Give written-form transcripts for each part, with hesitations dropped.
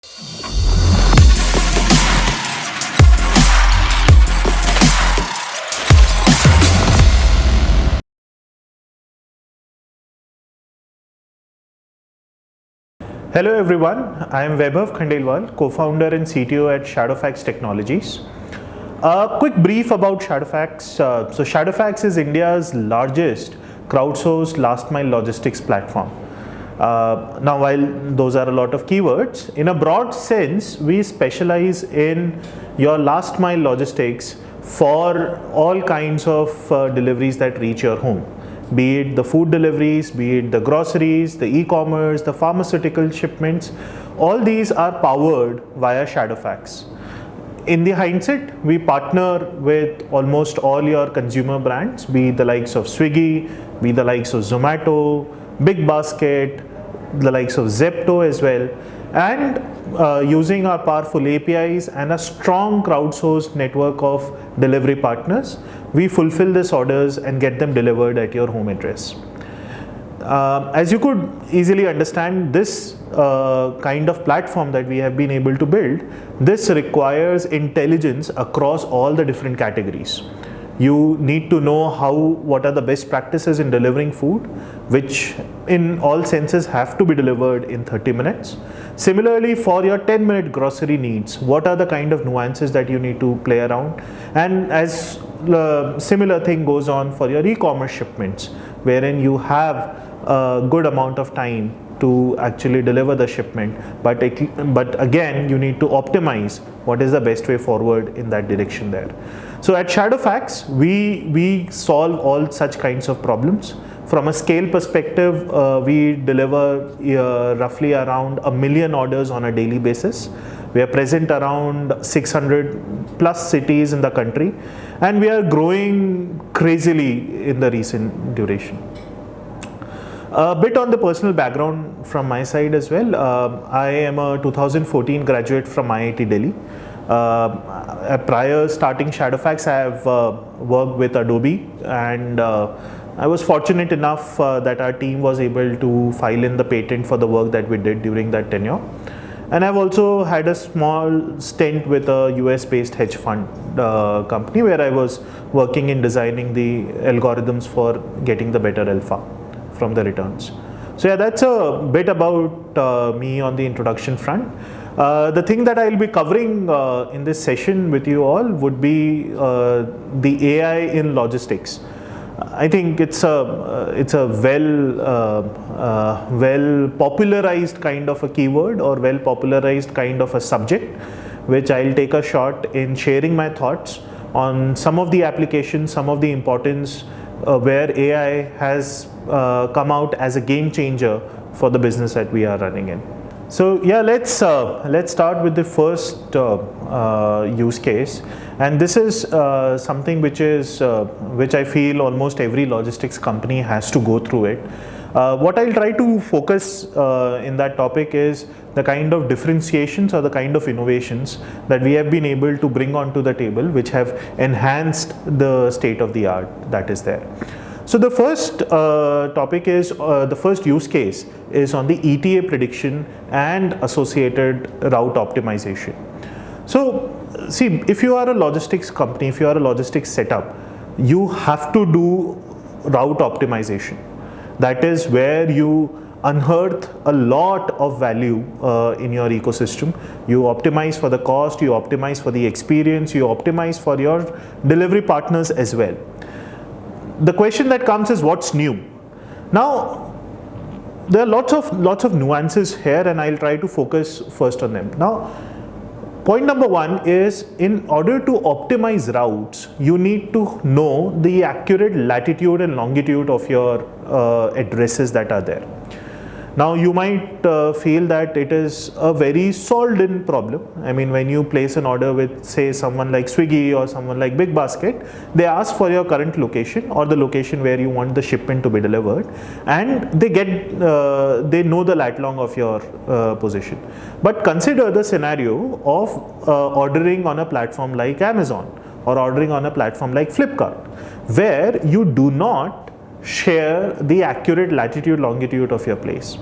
Hello everyone, I am Vaibhav Khandelwal, co-founder and CTO at Shadowfax Technologies. A quick brief about Shadowfax. So Shadowfax is India's largest crowdsourced last mile logistics platform. Now while those are a lot of keywords, in a broad sense we specialize in your last mile logistics for all kinds of deliveries that reach your home. Be it the food deliveries, be it the groceries, the e-commerce, the pharmaceutical shipments, all these are powered via Shadowfax. In the hindsight, we partner with almost all your consumer brands, be the likes of Swiggy, be the likes of Zomato, Big Basket, the likes of Zepto as well, and using our powerful APIs and a strong crowdsourced network of delivery partners, we fulfill these orders and get them delivered at your home address. As you could easily understand, this kind of platform that we have been able to build, this requires intelligence across all the different categories. You need to know what are the best practices in delivering food, which in all senses have to be delivered in 30 minutes. Similarly, for your 10-minute grocery needs, what are the kind of nuances that you need to play around? And as similar thing goes on for your e-commerce shipments, wherein you have a good amount of time to actually deliver the shipment, but again you need to optimize what is the best way forward in that direction there. So at Shadowfax, we solve all such kinds of problems. From a scale perspective, we deliver roughly around 1 million orders on a daily basis. We are present around 600 plus cities in the country, and we are growing crazily in the recent duration. A bit on the personal background from my side as well. I am a 2014 graduate from IIT Delhi. Prior starting Shadowfax, I have worked with Adobe, and I was fortunate enough that our team was able to file in the patent for the work that we did during that tenure. And I've also had a small stint with a US-based hedge fund company where I was working in designing the algorithms for getting the better alpha from the returns. So yeah, that's a bit about me on the introduction front. The thing that I'll be covering in this session with you all would be the AI in logistics. I think it's a well popularized kind of a keyword, or well popularized kind of a subject, which I'll take a shot in sharing my thoughts on some of the applications, some of the importance where AI has come out as a game changer for the business that we are running in. So yeah, let's start with the first use case, and this is something which I feel almost every logistics company has to go through it. What I'll try to focus in that topic is the kind of differentiations or the kind of innovations that we have been able to bring onto the table, which have enhanced the state of the art that is there. So the first topic is, the first use case is on the ETA prediction and associated route optimization. So see, if you are a logistics company, if you are a logistics setup, you have to do route optimization. That is where you unearth a lot of value in your ecosystem. You optimize for the cost, you optimize for the experience, you optimize for your delivery partners as well. The question that comes is, what's new? Now, there are lots of nuances here, and I'll try to focus first on them. Now, point number one is, in order to optimize routes, you need to know the accurate latitude and longitude of your addresses that are there. Now you might feel that it is a very solved in problem. I mean, when you place an order with, say, someone like Swiggy or someone like Big Basket, they ask for your current location or the location where you want the shipment to be delivered, and they know the lat long of your position. But consider the scenario of ordering on a platform like Amazon or ordering on a platform like Flipkart, where you do not share the accurate latitude longitude of your place.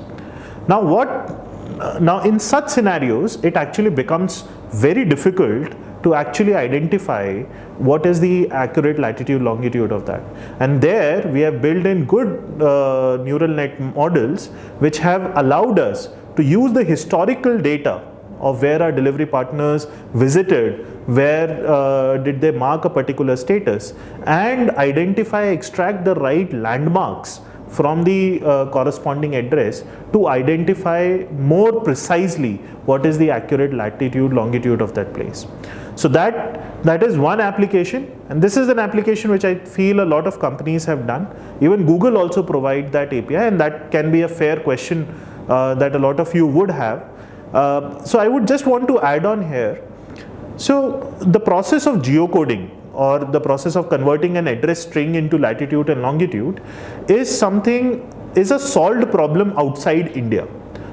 Now what Now in such scenarios, it actually becomes very difficult to actually identify what is the accurate latitude longitude of that. And there we have built in good neural net models which have allowed us to use the historical data of where our delivery partners visited, where did they mark a particular status, and identify, extract the right landmarks from the corresponding address to identify more precisely what is the accurate latitude longitude of that place. So that is one application, and this is an application which I feel a lot of companies have done. Even Google also provide that API, and that can be a fair question that a lot of you would have. So I would just want to add on here. So the process of geocoding, or the process of converting an address string into latitude and longitude, is a solved problem outside India.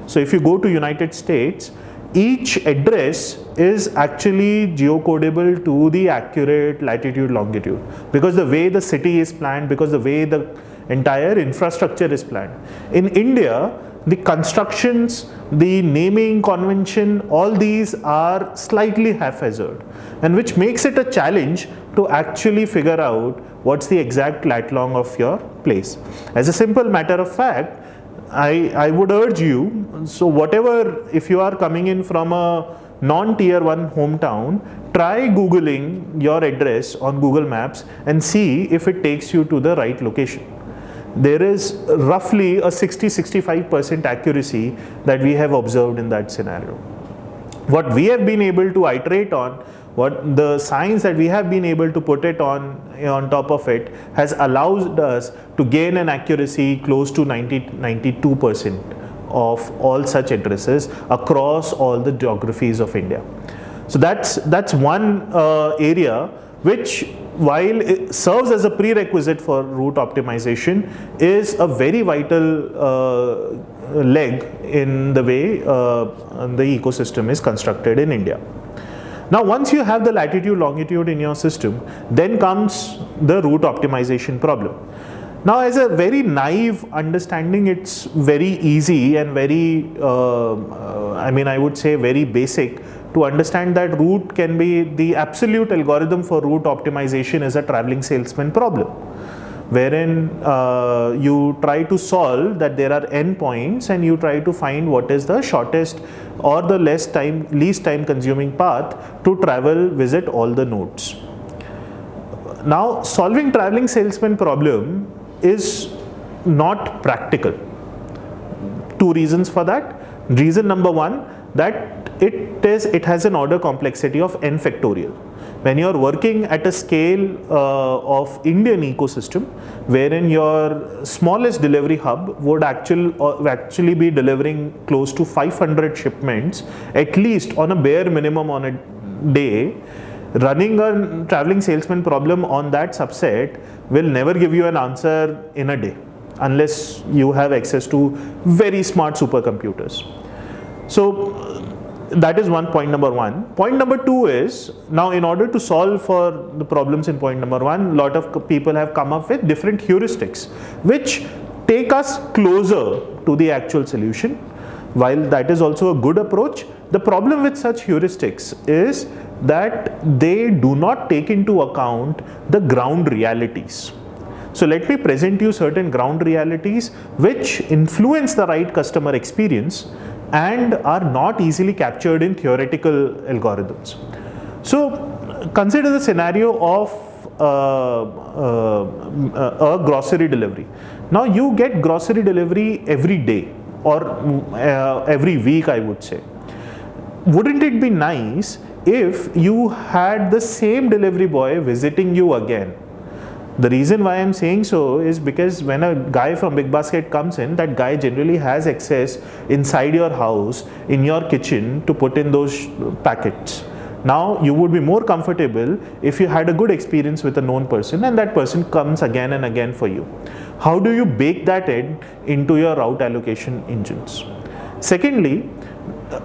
So if you go to United States, each address is actually geocodable to the accurate latitude longitude, because the way the city is planned, because the way the entire infrastructure is planned. In India, the constructions, the naming convention, all these are slightly haphazard, and which makes it a challenge to actually figure out what's the exact lat long of your place. As a simple matter of fact, I would urge you, so whatever, if you are coming in from a non-tier 1 hometown, try Googling your address on Google Maps and see if it takes you to the right location. There is roughly a 60-65% accuracy that we have observed in that scenario. What we have been able to iterate on, what the science that we have been able to put it on top of it, has allowed us to gain an accuracy close to 92% of all such addresses across all the geographies of India. So that's one area which, while it serves as a prerequisite for route optimization, is a very vital leg in the way the ecosystem is constructed in India. Now once you have the latitude longitude in your system, then comes the route optimization problem. Now as a very naive understanding, it's very easy and very, I would say very basic to understand that route can be, the absolute algorithm for route optimization is a traveling salesman problem, wherein you try to solve that there are n points and you try to find what is the shortest or the least time consuming path to visit all the nodes. Now solving traveling salesman problem is not practical. Two reasons for that. Reason number one, that it has an order complexity of n factorial. When you are working at a scale of Indian ecosystem, wherein your smallest delivery hub would actually be delivering close to 500 shipments, at least on a bare minimum on a day, running a traveling salesman problem on that subset will never give you an answer in a day, unless you have access to very smart supercomputers. So that is point number one. Point number two is, now in order to solve for the problems in point number one, a lot of people have come up with different heuristics which take us closer to the actual solution. While that is also a good approach, the problem with such heuristics is that they do not take into account the ground realities. So let me present you certain ground realities which influence the right customer experience and are not easily captured in theoretical algorithms. So consider the scenario of a grocery delivery. Now you get grocery delivery every day or every week, I would say. Wouldn't it be nice if you had the same delivery boy visiting you again? The reason why I'm saying so is because when a guy from Big Basket comes in, that guy generally has access inside your house, in your kitchen, to put in those packets. Now you would be more comfortable if you had a good experience with a known person and that person comes again and again for you. How do you bake that into your route allocation engines? Secondly,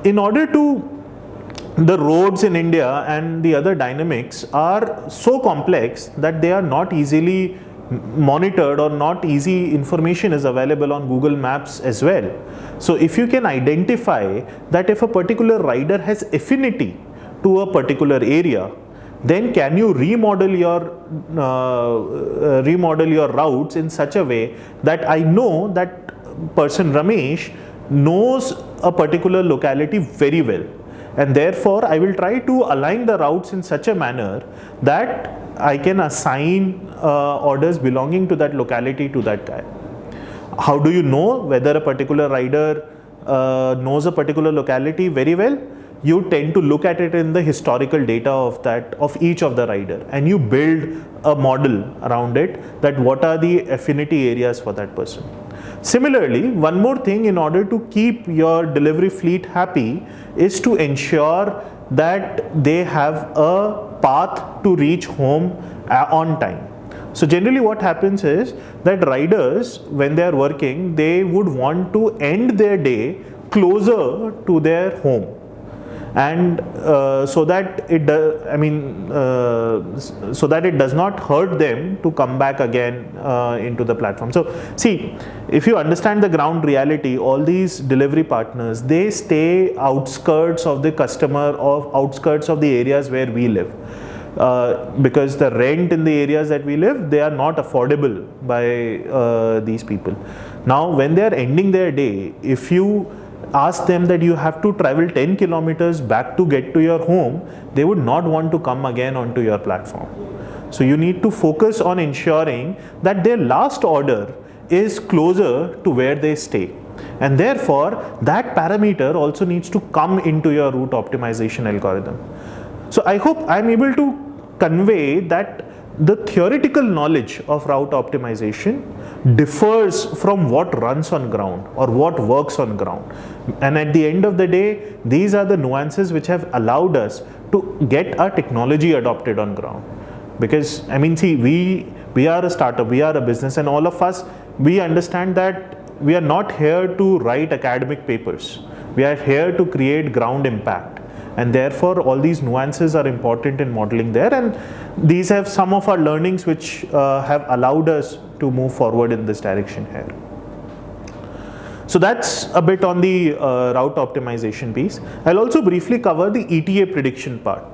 in order to, the roads in India and the other dynamics are so complex that they are not easily monitored or not easy information is available on Google Maps as well. So if you can identify that if a particular rider has affinity to a particular area, then can you remodel your routes in such a way that I know that person Ramesh knows a particular locality very well, and therefore I will try to align the routes in such a manner that I can assign orders belonging to that locality to that guy. How do you know whether a particular rider knows a particular locality very well? You tend to look at it in the historical data of each of the rider, and you build a model around it, that what are the affinity areas for that person. Similarly, one more thing in order to keep your delivery fleet happy is to ensure that they have a path to reach home on time. So generally what happens is that riders, when they are working, they would want to end their day closer to their home, and so that it does not hurt them to come back again into the platform. So see, if you understand the ground reality, all these delivery partners, they stay outskirts of the customer, or outskirts of the areas where we live. Because the rent in the areas that we live, they are not affordable by these people. Now when they are ending their day, if you ask them that you have to travel 10 kilometers back to get to your home, they would not want to come again onto your platform. So you need to focus on ensuring that their last order is closer to where they stay, and therefore that parameter also needs to come into your route optimization algorithm. So I hope I'm able to convey that the theoretical knowledge of route optimization differs from what runs on ground or what works on ground. And at the end of the day, these are the nuances which have allowed us to get our technology adopted on ground. Because I mean, see, we are a startup, we are a business, and all of us, we understand that we are not here to write academic papers. We are here to create ground impact. And therefore all these nuances are important in modeling there, and these have some of our learnings which have allowed us to move forward in this direction here. So that's a bit on the route optimization piece. I'll also briefly cover the ETA prediction part.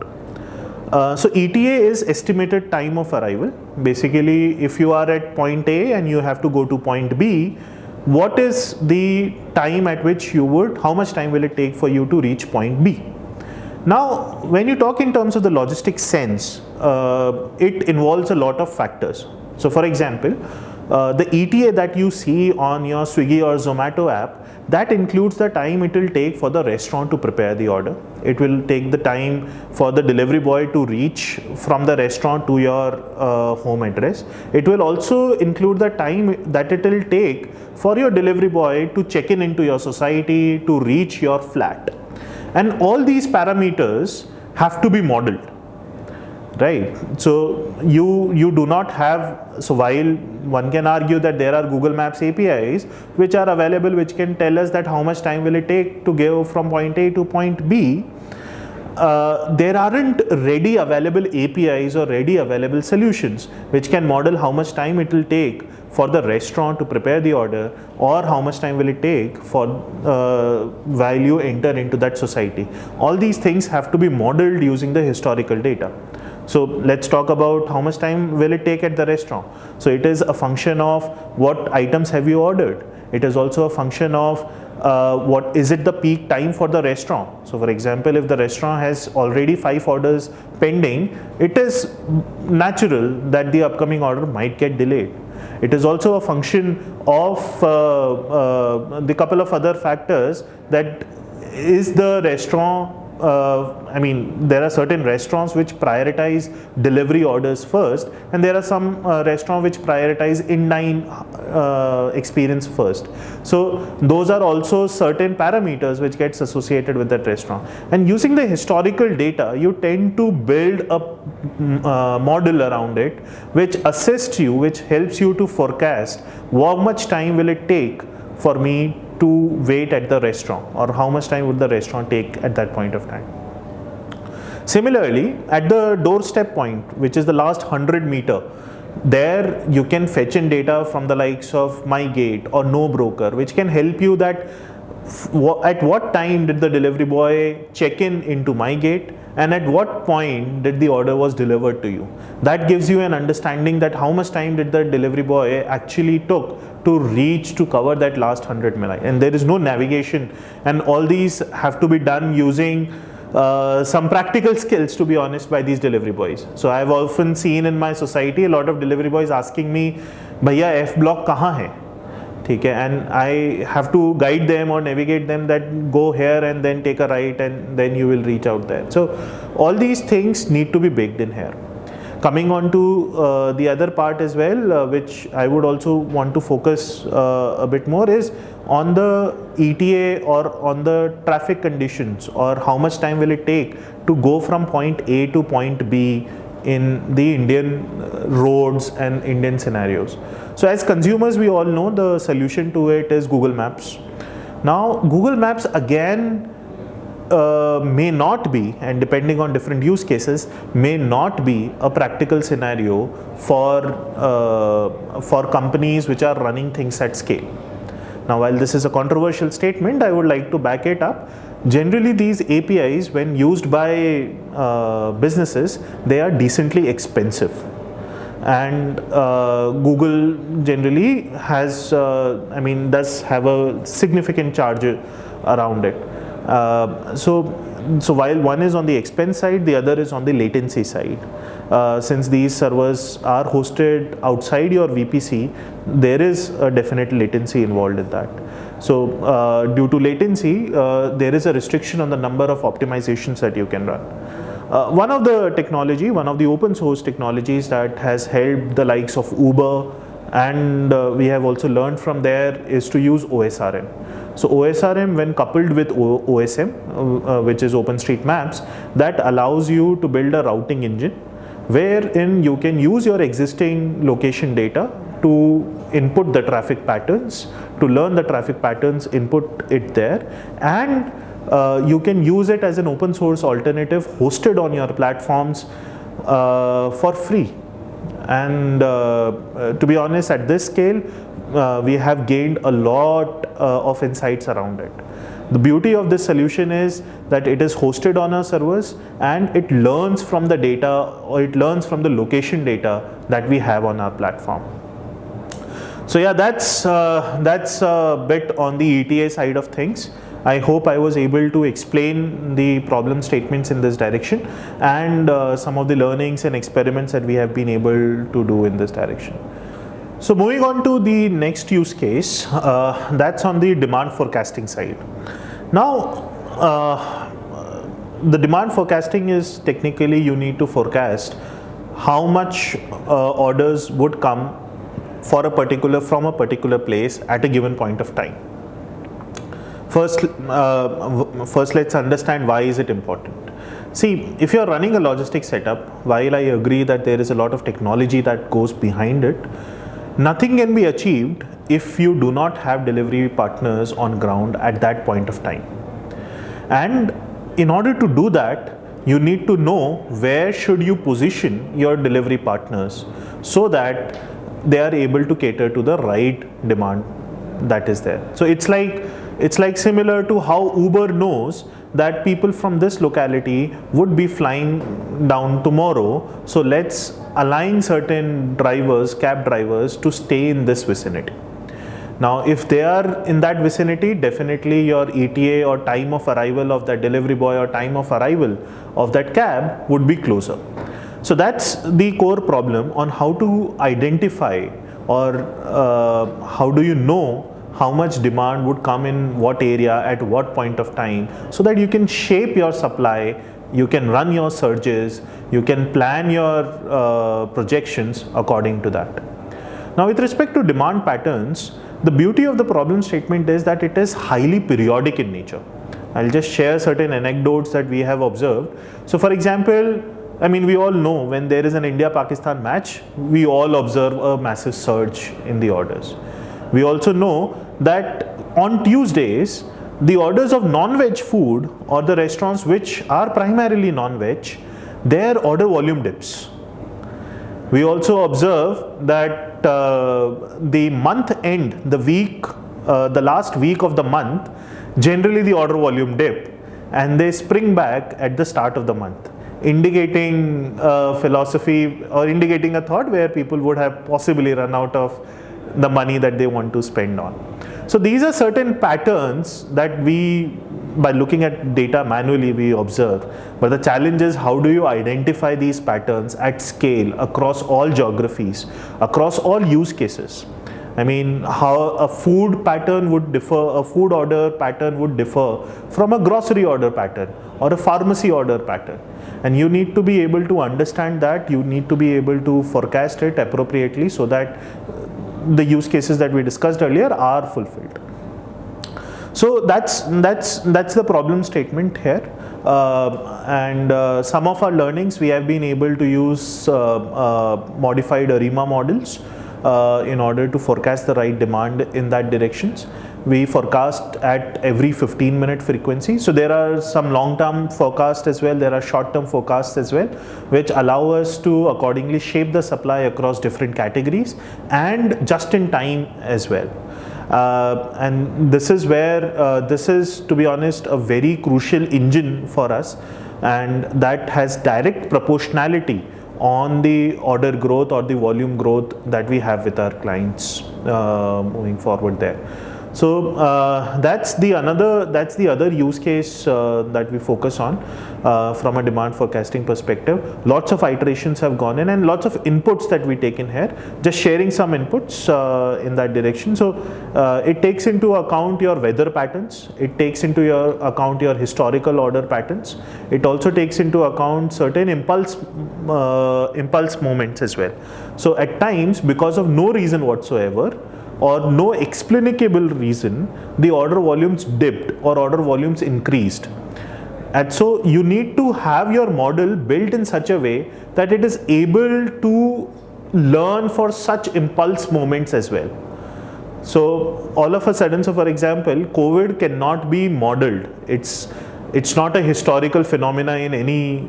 So ETA is estimated time of arrival. Basically, if you are at point A and you have to go to point B, what is the time at which how much time will it take for you to reach point B? Now, when you talk in terms of the logistics sense, it involves a lot of factors. So for example, the ETA that you see on your Swiggy or Zomato app, that includes the time it will take for the restaurant to prepare the order. It will take the time for the delivery boy to reach from the restaurant to your home address. It will also include the time that it will take for your delivery boy to check in into your society, to reach your flat. And all these parameters have to be modeled, right? So you do not have, so while one can argue that there are Google Maps APIs which are available, which can tell us that how much time will it take to go from point A to point B, there aren't ready available APIs or ready available solutions which can model how much time it will take for the restaurant to prepare the order, or how much time will it take for while you enter into that society. All these things have to be modeled using the historical data. So let's talk about how much time will it take at the restaurant. So it is a function of what items have you ordered. It is also a function of what is it the peak time for the restaurant. So for example, if the restaurant has already 5 orders pending, it is natural that the upcoming order might get delayed. It is also a function of the couple of other factors, that is the restaurant, I mean, there are certain restaurants which prioritize delivery orders first, and there are some restaurants which prioritize in-dine experience first. So those are also certain parameters which gets associated with that restaurant. And using the historical data, you tend to build a model around it which assists you, which helps you to forecast how much time will it take for me to wait at the restaurant, or how much time would the restaurant take at that point of time. Similarly, at the doorstep point, which is the last 100 meter, There you can fetch in data from the likes of MyGate or No Broker, which can help you that at what time did the delivery boy check in into MyGate, and at what point did the order was delivered to you. That gives you an understanding that how much time did the delivery boy actually took to reach to cover that last 100 milli. And there is no navigation, and all these have to be done using some practical skills, to be honest, by these delivery boys. So I have often seen in my society a lot of delivery boys asking me, "Bhaiya, F block kahan hai?" And I have to guide them or navigate them that go here and then take a right and then you will reach out there. So all these things need to be baked in here. Coming on to the other part as well, which I would also want to focus a bit more, is on the ETA or on the traffic conditions, or how much time will it take to go from point A to point B in the Indian roads and Indian scenarios. So as consumers, we all know the solution to it is Google Maps. Now Google Maps again may not be, and depending on different use cases, may not be a practical scenario for companies which are running things at scale. Now while this is a controversial statement, I would like to back it up. Generally these APIs, when used by businesses, they are decently expensive, and Google generally has does have a significant charge around it. So while one is on the expense side, the other is on the latency side. Since these servers are hosted outside your VPC, there is a definite latency involved in that. So due to latency, there is a restriction on the number of optimizations that you can run. One of the open source technologies that has helped the likes of Uber, and we have also learned from there, is to use OSRM. So OSRM, when coupled with OSM, which is OpenStreetMaps, that allows you to build a routing engine wherein you can use your existing location data to input the traffic patterns, to learn the traffic patterns, input it there, and you can use it as an open source alternative hosted on your platforms for free. And to be honest, at this scale, we have gained a lot of insights around it. The beauty of this solution is that it is hosted on our servers, and it learns from the data, or it learns from the location data that we have on our platform. So yeah, that's a bit on the ETA side of things. I hope I was able to explain the problem statements in this direction, and some of the learnings and experiments that we have been able to do in this direction. So moving on to the next use case, that's on the demand forecasting side. Now, the demand forecasting is technically you need to forecast how much orders would come from a particular place at a given point of time. First, let's understand why is it important. See, if you are running a logistics setup, while I agree that there is a lot of technology that goes behind it, nothing can be achieved if you do not have delivery partners on ground at that point of time. And in order to do that, you need to know where should you position your delivery partners so that they are able to cater to the right demand that is there. So it's like similar to how Uber knows that people from this locality would be flying down tomorrow, so let's align certain drivers, cab drivers, to stay in this vicinity. Now if they are in that vicinity, definitely your ETA or time of arrival of that delivery boy or time of arrival of that cab would be closer. So that's the core problem on how to identify, or how do you know how much demand would come in what area at what point of time, so that you can shape your supply, you can run your surges, you can plan your projections according to that. Now with respect to demand patterns, the beauty of the problem statement is that it is highly periodic in nature. I'll just share certain anecdotes that we have observed. So for example, we all know when there is an India-Pakistan match, we all observe a massive surge in the orders. We also know that on Tuesdays, the orders of non-veg food, or the restaurants which are primarily non-veg, their order volume dips. We also observe that the month end, the last week of the month, generally the order volume dip and they spring back at the start of the month, indicating philosophy or indicating a thought where people would have possibly run out of the money that they want to spend on. So these are certain patterns that by looking at data manually, we observe. But the challenge is, how do you identify these patterns at scale across all geographies, across all use cases? I mean, how a food pattern would differ, a food order pattern would differ from a grocery order pattern or a pharmacy order pattern. And you need to be able to understand that, you need to be able to forecast it appropriately so that the use cases that we discussed earlier are fulfilled. So that's the problem statement here. Some of our learnings, we have been able to use modified ARIMA models in order to forecast the right demand in that directions. We forecast at every 15-minute frequency. So there are some long-term forecasts as well, there are short-term forecasts as well, which allow us to accordingly shape the supply across different categories and just in time as well. And this is where, this is, to be honest, a very crucial engine for us, and that has direct proportionality on the order growth or the volume growth that we have with our clients moving forward there. So that's the other use case that we focus on from a demand forecasting perspective. Lots of iterations have gone in and lots of inputs that we take in here. Just sharing some inputs in that direction. So it takes into account your weather patterns. It takes into account your historical order patterns. It also takes into account certain impulse moments as well. So at times, because of no reason whatsoever, or no explicable reason, the order volumes dipped or order volumes increased. And so you need to have your model built in such a way that it is able to learn for such impulse moments as well. So all of a sudden, so for example, COVID cannot be modeled. It's not a historical phenomena in any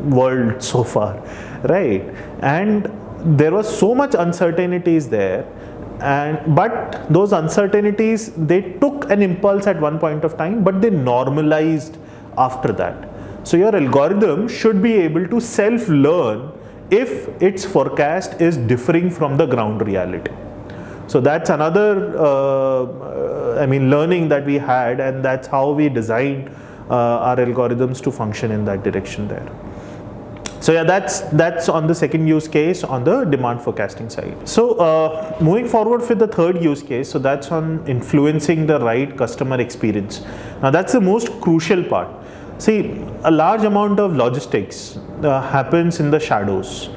world so far, right? And there was so much uncertainties there. But those uncertainties, they took an impulse at one point of time, but they normalized after that. So your algorithm should be able to self-learn if its forecast is differing from the ground reality. So that's another learning that we had, and that's how we designed our algorithms to function in that direction there. So yeah, that's on the second use case on the demand forecasting side. So moving forward with the third use case, so that's on influencing the right customer experience. Now that's the most crucial part. See, a large amount of logistics happens in the shadows.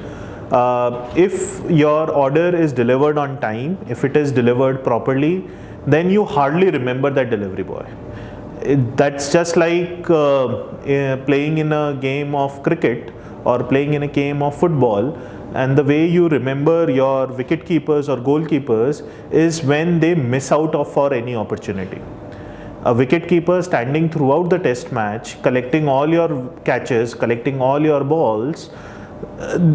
If your order is delivered on time, if it is delivered properly, then you hardly remember that delivery boy. That's just like playing in a game of cricket or playing in a game of football, and the way you remember your wicket keepers or goalkeepers is when they miss out for any opportunity. A wicket keeper standing throughout the test match, collecting all your catches, collecting all your balls,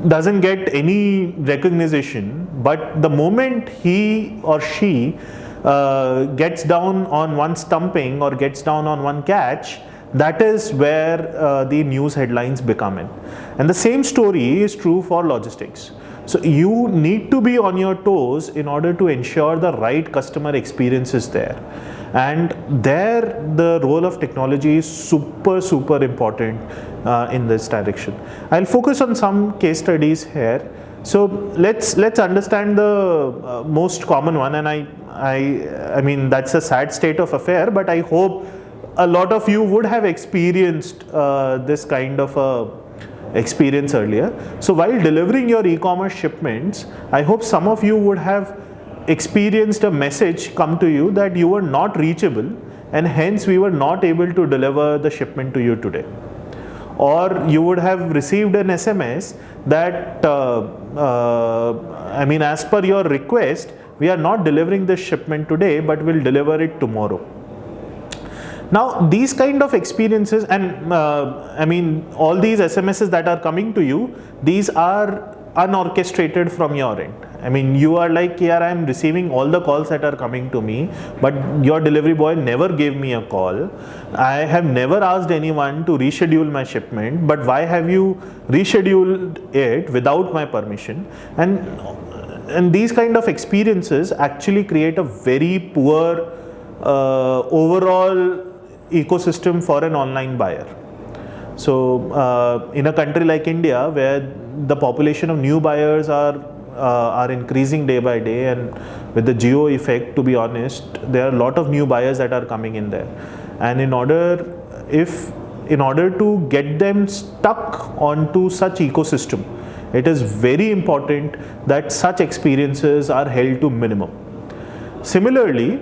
doesn't get any recognition, but the moment he or she gets down on one stumping or gets down on one catch, that is where the news headlines become in. And the same story is true for logistics. So you need to be on your toes in order to ensure the right customer experience is there. And there the role of technology is super important in this direction. I'll focus on some case studies here. So let's understand the most common one, and I mean that's a sad state of affair, but I hope a lot of you would have experienced this kind of experience earlier. So while delivering your e-commerce shipments, I hope some of you would have experienced a message come to you that you were not reachable and hence we were not able to deliver the shipment to you today. Or you would have received an SMS that as per your request, we are not delivering the shipment today, but we'll deliver it tomorrow. Now these kind of experiences, and all these SMSs that are coming to you, these are unorchestrated from your end. I mean, you are like, yeah, I'm receiving all the calls that are coming to me, but your delivery boy never gave me a call. I have never asked anyone to reschedule my shipment, but why have you rescheduled it without my permission? And these kind of experiences actually create a very poor overall ecosystem for an online buyer. So in a country like India, where the population of new buyers are increasing day by day, and with the geo effect, to be honest, there are a lot of new buyers that are coming in there, and in order to get them stuck onto such ecosystem, it is very important that such experiences are held to minimum. Similarly,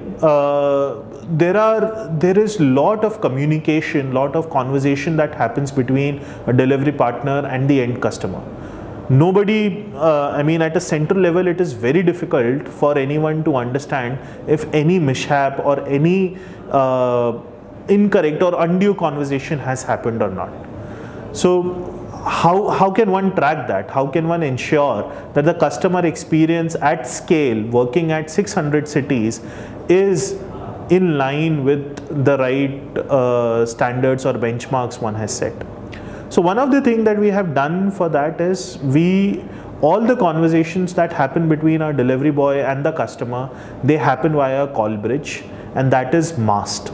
there is lot of communication, lot of conversation that happens between a delivery partner and the end customer. Nobody, I mean, at a central level, it is very difficult for anyone to understand if any mishap or any incorrect or undue conversation has happened or not. So how can one track that? How can one ensure that the customer experience at scale, working at 600 cities, is in line with the right standards or benchmarks one has set? So one of the things that we have done for that is, all the conversations that happen between our delivery boy and the customer, they happen via a call bridge, and that is masked.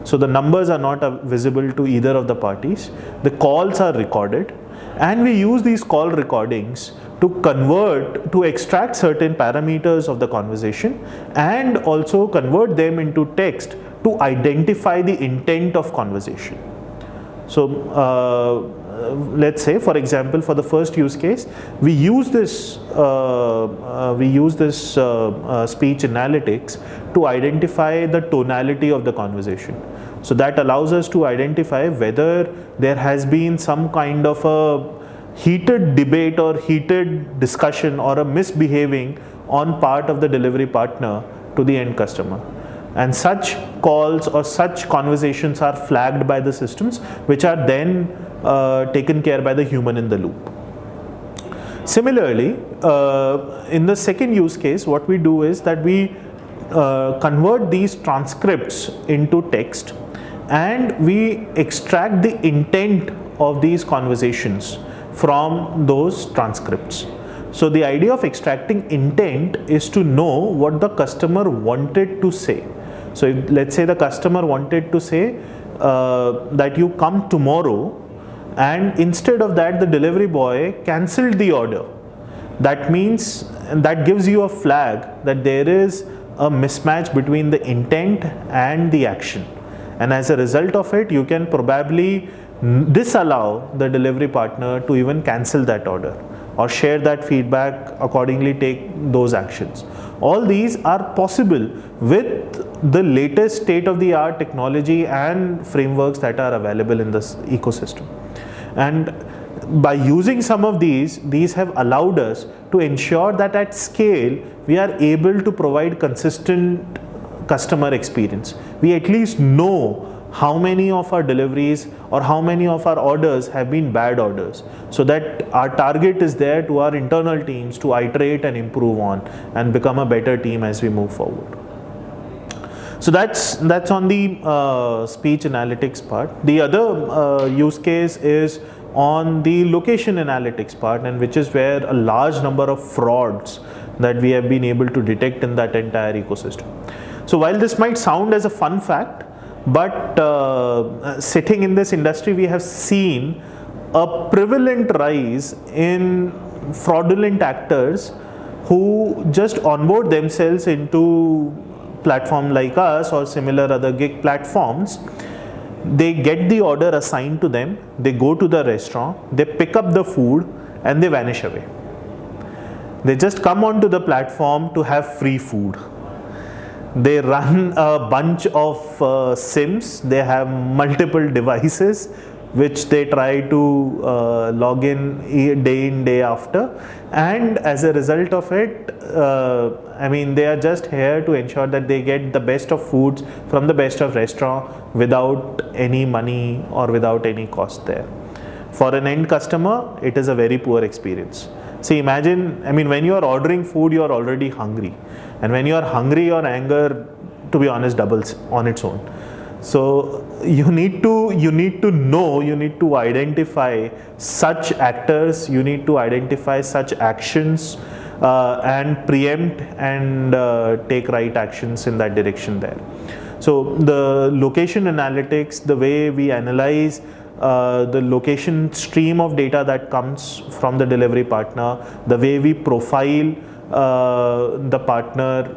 So the numbers are not visible to either of the parties. The calls are recorded, and we use these call recordings to extract certain parameters of the conversation, and also convert them into text to identify the intent of conversation. So let's say, for example, for the first use case, we use this speech analytics to identify the tonality of the conversation. So that allows us to identify whether there has been some kind of a heated debate or heated discussion or a misbehaving on part of the delivery partner to the end customer. And such calls or such conversations are flagged by the systems, which are then taken care by the human in the loop. Similarly, in the second use case, what we do is that we convert these transcripts into text, and we extract the intent of these conversations from those transcripts. So the idea of extracting intent is to know what the customer wanted to say. So let's say the customer wanted to say that you come tomorrow, and instead of that, the delivery boy cancelled the order. That means, that gives you a flag that there is a mismatch between the intent and the action. And as a result of it, you can probably disallow the delivery partner to even cancel that order, or share that feedback, accordingly take those actions. All these are possible with the latest state-of-the-art technology and frameworks that are available in this ecosystem. And by using some of these have allowed us to ensure that at scale, we are able to provide consistent customer experience. We at least know how many of our deliveries or how many of our orders have been bad orders, so that our target is there to our internal teams to iterate and improve on and become a better team as we move forward. So that's on the speech analytics part. The other use case is on the location analytics part, and which is where a large number of frauds that we have been able to detect in that entire ecosystem. So while this might sound as a fun fact, but sitting in this industry, we have seen a prevalent rise in fraudulent actors who just onboard themselves into platform like us or similar other gig platforms. They get the order assigned to them, they go to the restaurant, they pick up the food, and they vanish away. They just come onto the platform to have free food. They run a bunch of SIMs, they have multiple devices which they try to log in day after, and as a result of it, I mean, they are just here to ensure that they get the best of foods from the best of restaurant without any money or without any cost there. For an end customer, it is a very poor experience. See, imagine, I mean, when you are ordering food, you are already hungry. And when you are hungry, your anger, to be honest, doubles on its own. So you need to know, you need to identify such actors, you need to identify such actions and preempt and take right actions in that direction there. So the location analytics, the way we analyze the location stream of data that comes from the delivery partner, the way we profile the partner,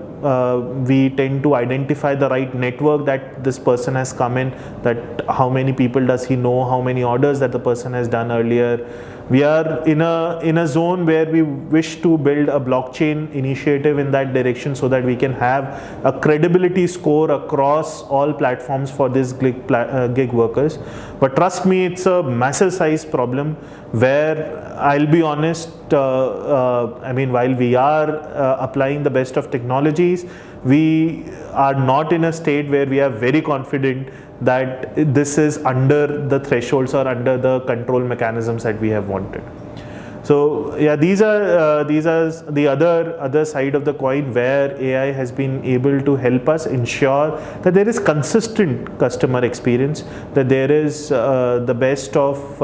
we tend to identify the right network that this person has come in, that how many people does he know, how many orders that the person has done earlier. We are in a zone where we wish to build a blockchain initiative in that direction so that we can have a credibility score across all platforms for these gig workers. But trust me, it's a massive size problem where I'll be honest, I mean, while we are applying the best of technologies, we are not in a state where we are very confident that this is under the thresholds or under the control mechanisms that we have wanted. So yeah, these are the other side of the coin where AI has been able to help us ensure that there is consistent customer experience, that there is the best of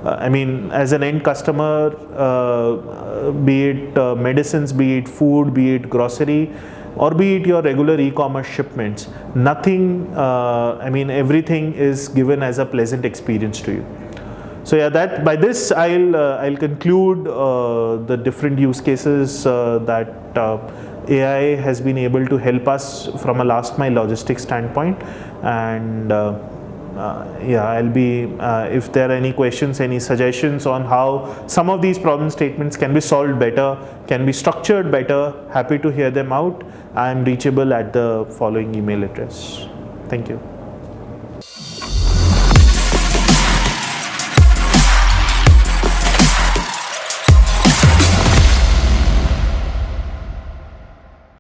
I mean, as an end customer, be it medicines, be it food, be it grocery, or be it your regular e-commerce shipments, nothing, I mean, everything is given as a pleasant experience to you. So yeah, that by this I'll conclude the different use cases that AI has been able to help us from a last mile logistics standpoint. And yeah, I'll be, if there are any questions, any suggestions on how some of these problem statements can be solved better, can be structured better, happy to hear them out. I am reachable at the following email address. Thank you.